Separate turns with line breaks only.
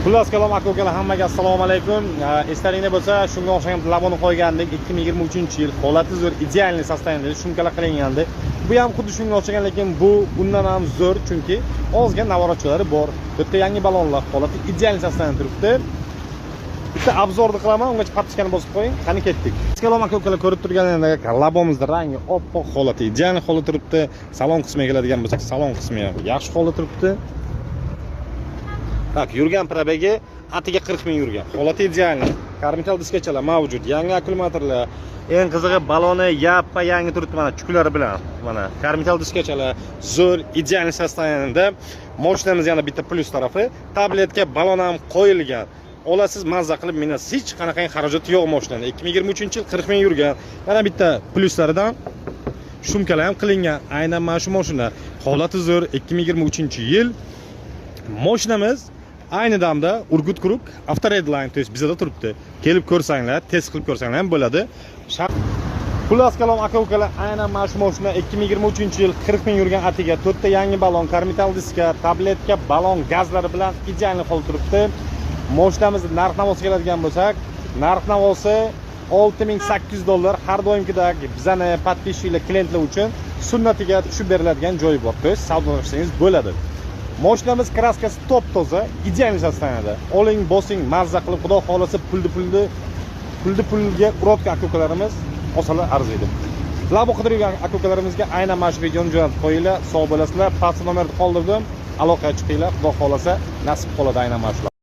Xullas kalom aka-ukalar, hammaga assalomu alaykum. Eslaringda bo'lsa, shunga o'xshagan lavoni qo'ygandik. 2023-yil holati zo'r, ideal sostoyanida shumkalar qilingandi. Bu ham xuddi shunga o'xshagan, lekin bu bundan ham zo'r, chunki ozgina navorotchalari bor. Bitta yangi balonlar holati ideal sostoyanida turibdi. Bitta obzorni qilaman, ungacha parchakani bosib qo'ying. Qani ketdik. Kalom aka-ukalar, ko'rib turganingizda labomizning rangi oppoq holati, ideal holati turibdi. Salon qismiga keladigan bo'lsak, salon qismi ham yaxshi holati turibdi. Tak, yurgan probegi atiga 40 ming yurgan. Holati idealni. Karmital diskachalar mavjud. Yangi akkumulyatorlar, eng qizig'i baloni yappa yangi turibdi mana chuklari bilan. Mana karmital diskachalar zo'r, ideal sostoyanida. Mashinamiz yana bitta plus tarafi, tabletga balon ham qo'yilgan. Olasiz, mazza qilib minasiz. Hech qanaqangi xarajat yo'q mashinada. 2023-yil 40 ming yurgan. Yana bitta pluslaridan shumkalar ham qilingan. Aynan mana shu mashina. Holati zo'r, 2023-yil. Mashinamiz ayni damda Urgut Group Avtoredline, to есть bizda turibdi. Kelib ko'rsanglar, test qilib ko'rsanglar ham bo'ladi. Xullas kalom aka-ukalar, aynan mana shu mashina 2023-yil 40 ming yurgan atiga 4 ta yangi balon, karmital diska, tabletka, balon gazlari bilan ideal holda turibdi. Mashinamiz narx-navosi keladigan bo'lsak, narx-navosi $6,800. Har doimgidek bizani podpисчиlar klientlar uchun sunnatiga tushib beriladigan joyi bor. To есть savdolashsangiz bo'ladi. Mashinamiz kraskasi top toza, ideal sostoyanida. Oling, bosing, mazza qilib, xudo xolasa pulga urotgan aka-ukalarimiz osalar arziydi. Labo qidirgan aka-ukalarimizga aynan mana shu videoni jo'natib qo'yinglar, sog' bo'lasizlar. Past nomerni qoldirdim. Aloqaga chiqinglar, xudo xolasa nasib qoladi aynan mana shu.